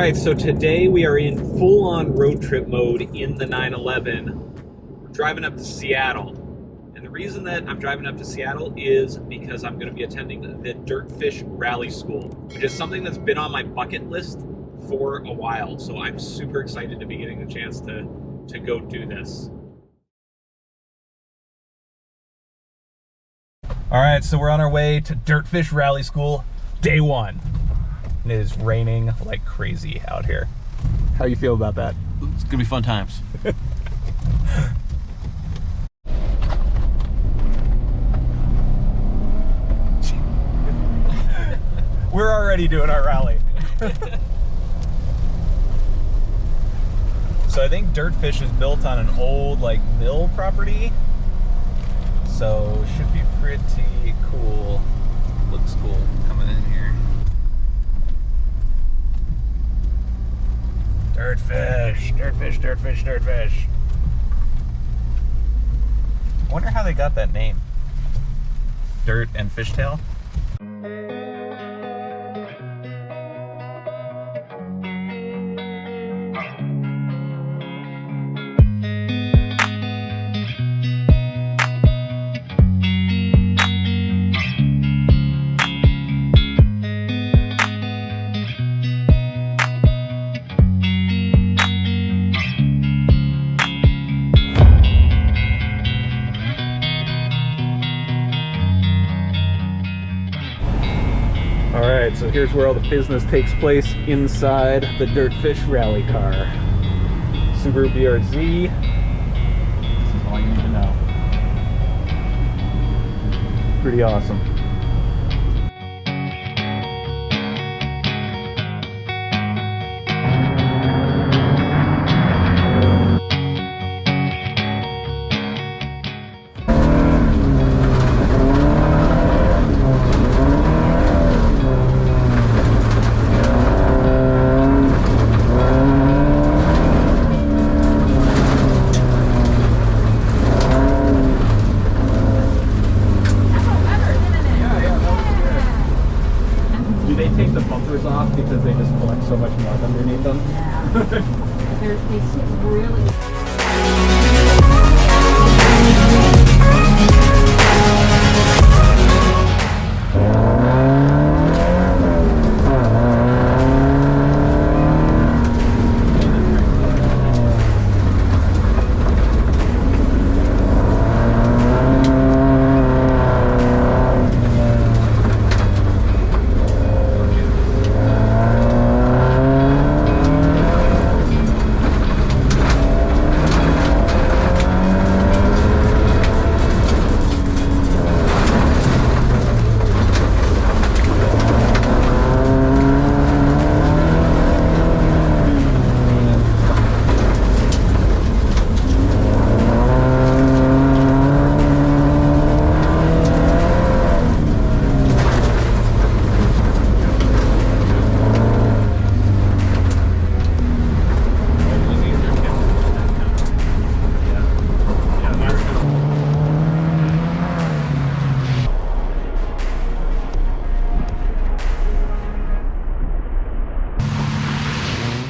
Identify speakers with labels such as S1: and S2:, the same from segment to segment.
S1: right, so today we are in full-on road trip mode in the 911. We're driving up to Seattle. And the reason that I'm driving up to Seattle is because I'm going to be attending the Dirtfish Rally School, which is something that's been on my bucket list for a while. So I'm super excited to be getting the chance to go do this. All right, so we're on our way to Dirtfish Rally School, day one. And it is raining like crazy out here. How you feel about that?
S2: It's gonna be fun times.
S1: We're already doing our rally. So I think Dirtfish is built on an old like mill property. So should be pretty cool. Looks cool coming in here. Dirtfish, Dirtfish, Dirtfish, Dirtfish. I wonder how they got that name. Dirt and fishtail? Alright, so here's where all the business takes place inside the Dirtfish rally car. Subaru BRZ. This is all you need to know. Pretty awesome. Take the bumpers off because they just collect so much mud underneath them.
S3: Yeah. They sit really.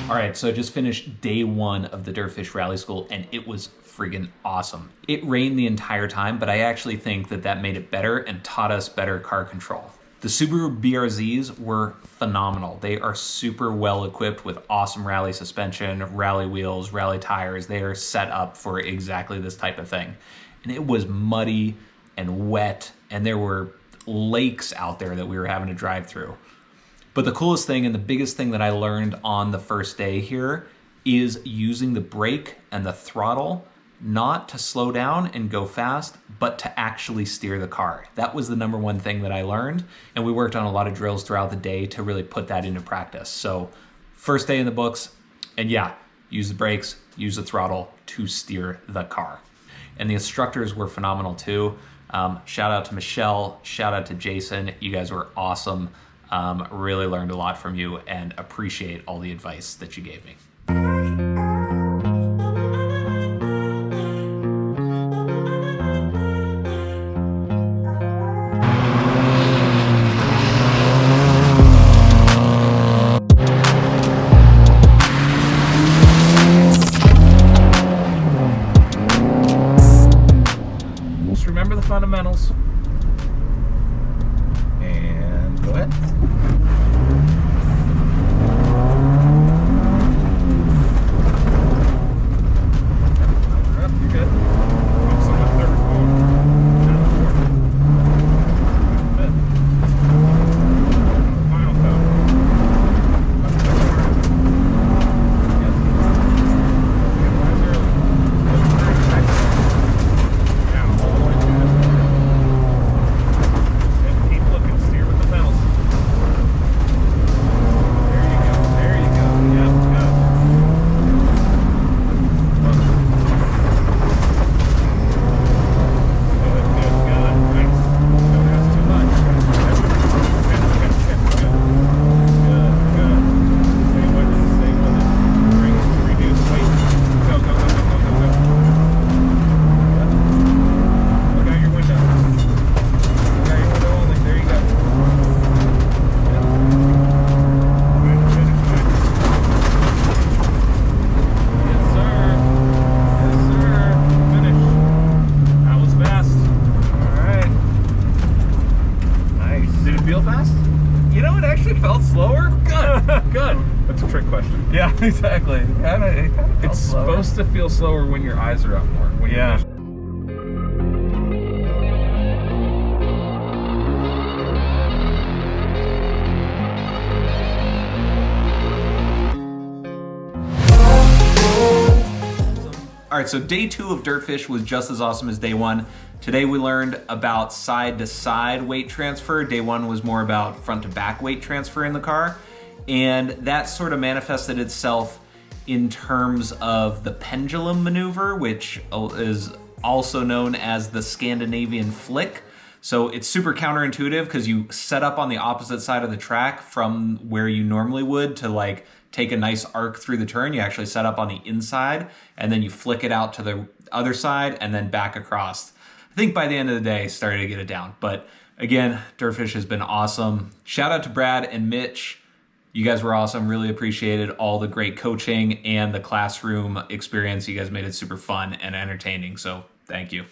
S1: Alright, so I just finished day one of the Dirtfish Rally School and it was friggin' awesome. It rained the entire time, but I actually think that that made it better and taught us better car control. The Subaru BRZs were phenomenal. They are super well equipped with awesome rally suspension, rally wheels, rally tires. They are set up for exactly this type of thing. And it was muddy and wet and there were lakes out there that we were having to drive through. But the coolest thing and the biggest thing that I learned on the first day here is using the brake and the throttle not to slow down and go fast, but to actually steer the car. That was the number one thing that I learned, and we worked on a lot of drills throughout the day to really put that into practice. So first day in the books, and yeah, use the brakes, use the throttle to steer the car. And the instructors were phenomenal too. Shout out to Michelle, shout out to Jason, you guys were awesome. Really learned a lot from you and appreciate all the advice that you gave me.
S2: it. You're good. Also with third phone. Not fourth. Good. Final toe. Left toe hard. Yep. Get wise early. Look very tight. Down all the way through this corner. And keep looking. Steer with the pedals. There you go. There you go. Yep. Good. Look. Good, good, good. Nice. Don't ask too much. Good, good. Good, good. Stay with it, stay with it. Bring, reduce weight. Go, go, go, go, go, go, go. Yep. Look out your window. Look out your window only. There you go. Yep. Good, good, good. Yes, sir. Yes, sir. Finish. That was fast. Alright. Nice. Did it feel fast?
S4: You know, it actually felt slower.
S2: Good. Good. That's a trick question.
S4: Yeah, exactly. It kind of felt
S2: It's
S4: slower.
S2: supposed to feel slower when your eyes are up more. When you're
S4: Yeah.
S1: All right, so day 2 of Dirtfish was just as awesome as day 1. Today we learned about side-to-side weight transfer. Day 1 was more about front-to-back weight transfer in the car. And that sort of manifested itself in terms of the pendulum maneuver, which is also known as the Scandinavian flick. So it's super counterintuitive because you set up on the opposite side of the track from where you normally would to like take a nice arc through the turn. You actually set up on the inside and then you flick it out to the other side and then back across. I think by the end of the day, started to get it down. But again, Dirtfish has been awesome. Shout out to Brad and Mitch. You guys were awesome. Really appreciated all the great coaching and the classroom experience. You guys made it super fun and entertaining. So thank you.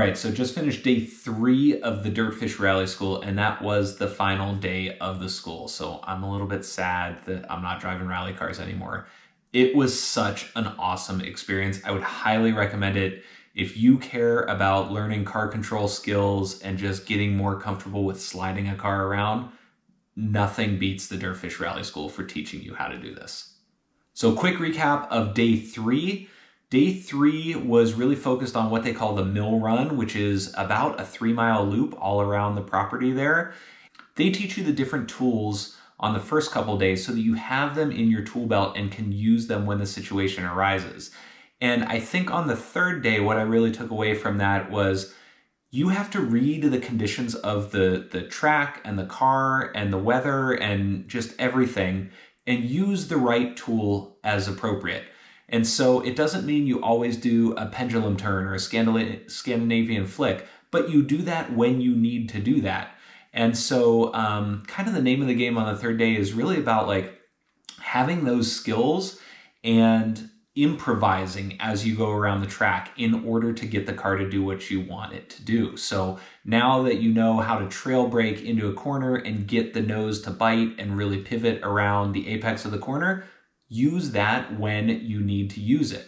S1: right, so just finished day 3 of the Dirtfish Rally School, and that was the final day of the school. So I'm a little bit sad that I'm not driving rally cars anymore. It was such an awesome experience. I would highly recommend it if you care about learning car control skills and just getting more comfortable with sliding a car around. Nothing beats the Dirtfish Rally School for teaching you how to do this. So quick recap of day 3. Day 3 was really focused on what they call the mill run, which is about a 3-mile loop all around the property there. They teach you the different tools on the first couple days so that you have them in your tool belt and can use them when the situation arises. And I think on the 3rd day, what I really took away from that was you have to read the conditions of the track and the car and the weather and just everything and use the right tool as appropriate. And so it doesn't mean you always do a pendulum turn or a Scandinavian flick, but you do that when you need to do that. And so kind of the name of the game on the 3rd day is really about like having those skills and improvising as you go around the track in order to get the car to do what you want it to do. So now that you know how to trail brake into a corner and get the nose to bite and really pivot around the apex of the corner, use that when you need to use it.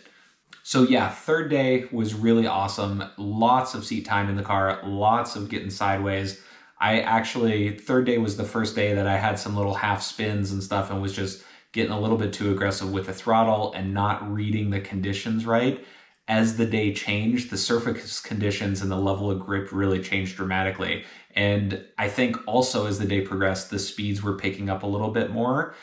S1: So yeah, 3rd day was really awesome. Lots of seat time in the car, lots of getting sideways. 3rd day was the first day that I had some little half spins and stuff and was just getting a little bit too aggressive with the throttle and not reading the conditions right. As the day changed, the surface conditions and the level of grip really changed dramatically. And I think also as the day progressed, the speeds were picking up a little bit more.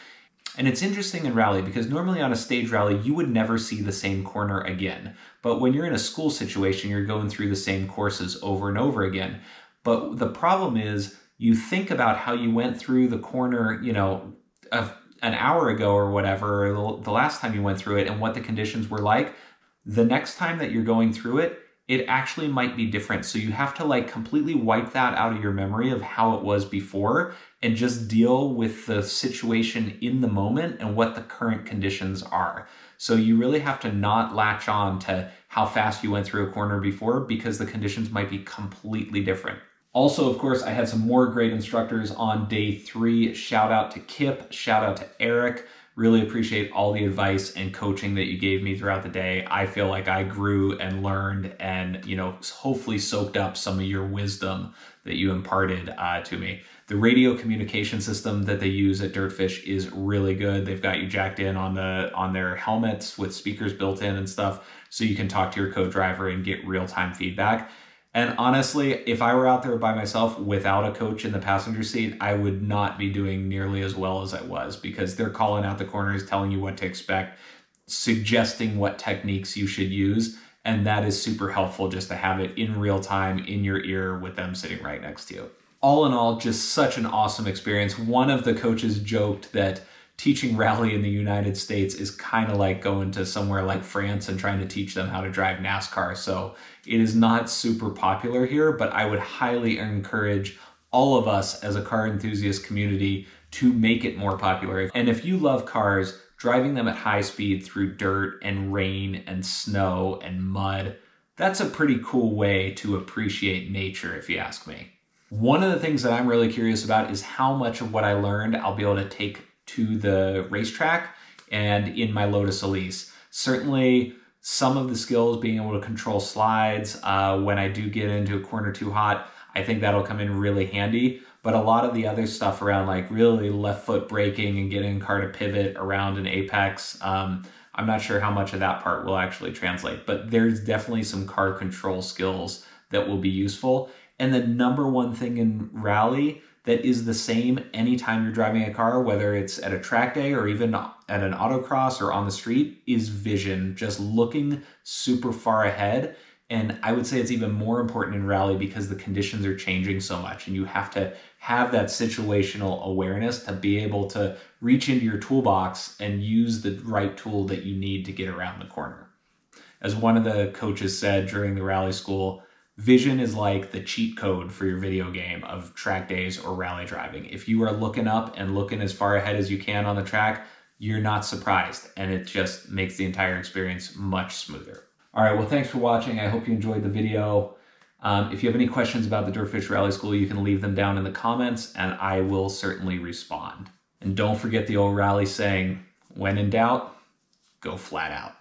S1: And it's interesting in rally because normally on a stage rally, you would never see the same corner again. But when you're in a school situation, you're going through the same courses over and over again. But the problem is you think about how you went through the corner, an hour ago or whatever, or the last time you went through it and what the conditions were like. The next time that you're going through it, it actually might be different. So you have to like completely wipe that out of your memory of how it was before and just deal with the situation in the moment and what the current conditions are. So you really have to not latch on to how fast you went through a corner before because the conditions might be completely different. Also, of course, I had some more great instructors on day 3. Shout out to Kip, shout out to Eric. Really appreciate all the advice and coaching that you gave me throughout the day. I feel like I grew and learned and, hopefully soaked up some of your wisdom that you imparted to me. The radio communication system that they use at Dirtfish is really good. They've got you jacked in on their helmets with speakers built in and stuff, so you can talk to your co-driver and get real-time feedback. And honestly, if I were out there by myself without a coach in the passenger seat, I would not be doing nearly as well as I was because they're calling out the corners, telling you what to expect, suggesting what techniques you should use. And that is super helpful just to have it in real time in your ear with them sitting right next to you. All in all, just such an awesome experience. One of the coaches joked that teaching rally in the United States is kind of like going to somewhere like France and trying to teach them how to drive NASCAR. So it is not super popular here, but I would highly encourage all of us as a car enthusiast community to make it more popular. And if you love cars, driving them at high speed through dirt and rain and snow and mud, that's a pretty cool way to appreciate nature, if you ask me. One of the things that I'm really curious about is how much of what I learned I'll be able to take to the racetrack and in my Lotus Elise. Certainly some of the skills, being able to control slides when I do get into a corner too hot, I think that'll come in really handy. But a lot of the other stuff around like really left foot braking and getting a car to pivot around an apex, I'm not sure how much of that part will actually translate, but there's definitely some car control skills that will be useful. And the number one thing in rally that is the same anytime you're driving a car, whether it's at a track day or even at an autocross or on the street, is vision, just looking super far ahead. And I would say it's even more important in rally because the conditions are changing so much and you have to have that situational awareness to be able to reach into your toolbox and use the right tool that you need to get around the corner. As one of the coaches said during the rally school, vision is like the cheat code for your video game of track days or rally driving. If you are looking up and looking as far ahead as you can on the track, you're not surprised, and it just makes the entire experience much smoother. All right, well, thanks for watching. I hope you enjoyed the video. If you have any questions about the Dirtfish Rally School, you can leave them down in the comments and I will certainly respond. And don't forget the old rally saying, when in doubt, go flat out.